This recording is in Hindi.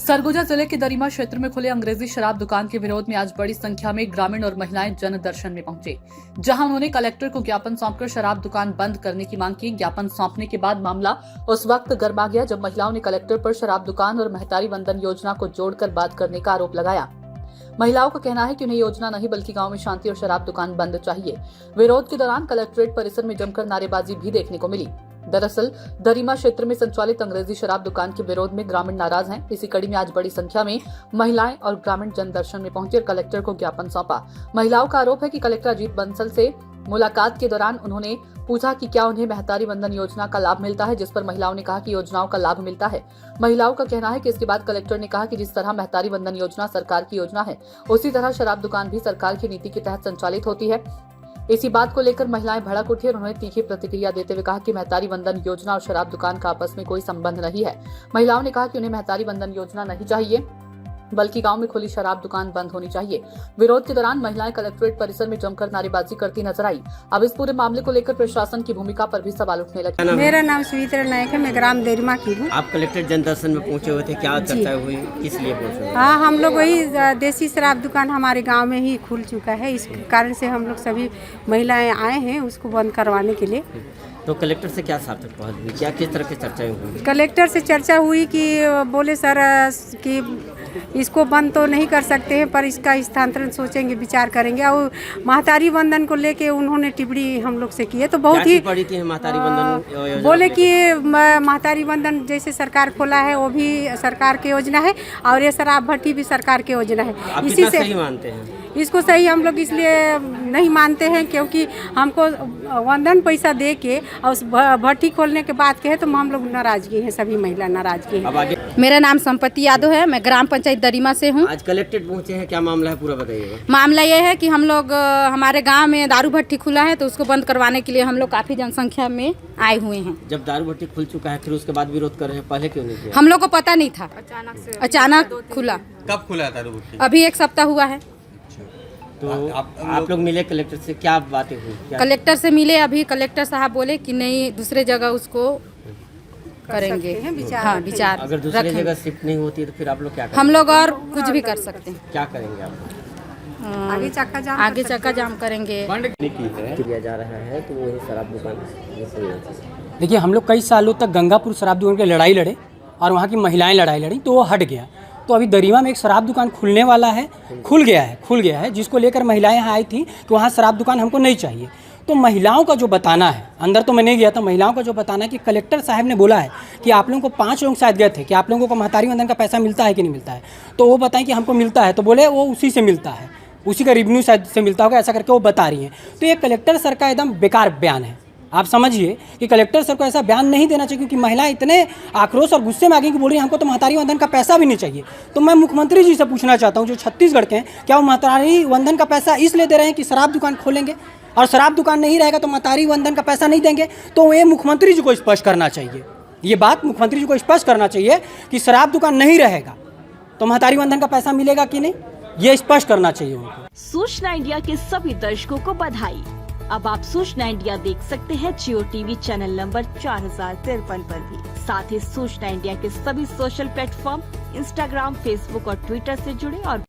सरगुजा जिले के दरिमा क्षेत्र में खुले अंग्रेजी शराब दुकान के विरोध में आज बड़ी संख्या में ग्रामीण और महिलाएं जन दर्शन में पहुंचे, जहां उन्होंने कलेक्टर को ज्ञापन सौंपकर शराब दुकान बंद करने की मांग की। ज्ञापन सौंपने के बाद मामला उस वक्त गर्मा गया जब महिलाओं ने कलेक्टर पर शराब दुकान और महतारी वंदन योजना को जोड़कर बात करने का आरोप लगाया। महिलाओं का कहना है कि उन्हें योजना नहीं बल्कि गांव में शांति और शराब दुकान बंद चाहिए। विरोध के दौरान कलेक्ट्रेट परिसर में जमकर नारेबाजी भी देखने को मिली। दरअसल दरिमा क्षेत्र में संचालित अंग्रेजी शराब दुकान के विरोध में ग्रामीण नाराज हैं। इसी कड़ी में आज बड़ी संख्या में महिलाएं और ग्रामीण जन दर्शन में पहुंचे और कलेक्टर को ज्ञापन सौंपा। महिलाओं का आरोप है कि कलेक्टर अजीत बंसल से मुलाकात के दौरान उन्होंने पूछा कि क्या उन्हें महतारी वंदन योजना का लाभ मिलता है, जिस पर महिलाओं ने कहा कि योजनाओं का लाभ मिलता है। महिलाओं का कहना है कि इसके बाद कलेक्टर ने कहा कि जिस तरह महतारी वंदन योजना सरकार की योजना है, उसी तरह शराब दुकान भी सरकार की नीति के तहत संचालित होती है। इसी बात को लेकर महिलाएं भड़क उठी और उन्होंने तीखी प्रतिक्रिया देते हुए कहा कि महतारी वंदन योजना और शराब दुकान का आपस में कोई संबंध नहीं है। महिलाओं ने कहा कि उन्हें महतारी वंदन योजना नहीं चाहिए बल्कि गांव में खुली शराब दुकान बंद होनी चाहिए। विरोध के दौरान महिलाएं कलेक्ट्रेट परिसर में जमकर नारेबाजी करती नजर आई। अब इस पूरे मामले को लेकर प्रशासन की भूमिका पर भी सवाल उठने लगे। मेरा नाम सुमित्रा नायक है, मैं ग्राम दरिमा की हूँ। आप कलेक्टर जन दर्शन में पहुंचे हुए थे, क्या चर्चा हुई, किस लिए पहुंचे? हाँ, हम लोग वही देसी शराब दुकान हमारे गांव में ही खुल चुका है, इस कारण से हम लोग सभी महिलाएं आए हैं उसको बंद करवाने के लिए। तो कलेक्टर से क्या सार्थक पहल हुई, क्या किस तरह की चर्चाएं हुई? कलेक्टर से चर्चा हुई कि बोले सर कि इसको बंद तो नहीं कर सकते हैं पर इसका स्थानांतरण सोचेंगे, विचार करेंगे। और महतारी वंदन को लेके उन्होंने टिप्पणी हम लोग से की है, तो बहुत ही बड़ी की महतारी वंदन बोले कि महतारी वंदन जैसे सरकार खोला है वो भी सरकार की योजना है और ये शराब भट्टी भी सरकार की योजना है। इसी से सही मानते हैं इसको सही हम लोग इसलिए नहीं मानते हैं क्योंकि हमको वंदन पैसा दे के और उस भट्टी खोलने के बाद कहे तो हम लोग नाराजगी हैं, सभी महिला नाराजगी हैं। अब आगे मेरा नाम संपत्ति यादव है, मैं ग्राम पंचायत दरिमा से हूँ। आज कलेक्ट्रेट पहुंचे हैं, क्या मामला है पूरा बताइएगा। मामला ये है कि हम लोग हमारे गांव में दारू भट्टी खुला है तो उसको बंद करवाने के लिए हम लोग काफी जनसंख्या में आए हुए हैं। जब दारू भट्टी खुल चुका है फिर उसके बाद विरोध कर रहे हैं, पहले क्यों नहीं किया? हम लोग को पता नहीं था, अचानक खुला। कब खुला दारू भट्टी? अभी 1 सप्ताह हुआ है। तो आप लोग मिले कलेक्टर से, क्या बातें हुई? कलेक्टर से मिले, अभी कलेक्टर साहब बोले कि नहीं दूसरे जगह उसको करेंगे, हाँ विचार। अगर दूसरी जगह शिफ्ट नहीं होती तो फिर आप लोग क्या करेंगे? हम लोग और कुछ भी कर सकते हैं। क्या करेंगे आप? आगे चक्का जाम करेंगे। किया जा रहा है तो वही शराब दुकान। देखिए, हम लोग कई सालों तक गंगापुर शराब दुकान की लड़ाई लड़े और वहाँ की महिलाएं लड़ाई लड़ी तो वो हट गया। तो अभी दरिमा में एक शराब दुकान खुलने वाला है, खुल गया है जिसको लेकर महिलाएं यहाँ आई थी कि वहाँ शराब दुकान हमको नहीं चाहिए। तो महिलाओं का जो बताना है, अंदर तो मैं नहीं गया था, महिलाओं का जो बताना है कि कलेक्टर साहब ने बोला है कि आप लोगों को 5 लोग शायद गए थे कि आप लोगों को महतारी वंदन का पैसा मिलता है कि नहीं मिलता है। तो वो बताएं कि हमको मिलता है, तो बोले वो उसी से मिलता है, उसी का रेवेन्यू शायद से मिलता होगा, ऐसा करके वो बता रही हैं। तो ये कलेक्टर सर का एकदम बेकार बयान है। आप समझिए कि कलेक्टर सर को ऐसा बयान नहीं देना चाहिए क्योंकि महिलाएं इतने आक्रोश और गुस्से में आ गई कि बोल रही हैं हमको तो महतारी वंदन का पैसा भी नहीं चाहिए। तो मैं मुख्यमंत्री जी से पूछना चाहता हूं जो छत्तीसगढ़ के हैं, क्या वो महतारी वंदन का पैसा इसलिए दे रहे हैं कि शराब दुकान खोलेंगे और शराब दुकान नहीं रहेगा तो महतारी वंदन का पैसा नहीं देंगे? तो ये मुख्यमंत्री जी को स्पष्ट करना चाहिए, ये बात मुख्यमंत्री जी को स्पष्ट करना चाहिए कि शराब दुकान नहीं रहेगा तो महतारी वंदन का पैसा मिलेगा कि नहीं, ये स्पष्ट करना चाहिए उनको। सूचना इंडिया के सभी दर्शकों को बधाई। अब आप सूचना इंडिया देख सकते हैं जियो टीवी चैनल नंबर 4053 पर भी। साथ ही सूचना इंडिया के सभी सोशल प्लेटफॉर्म इंस्टाग्राम, फेसबुक और ट्विटर से जुड़े और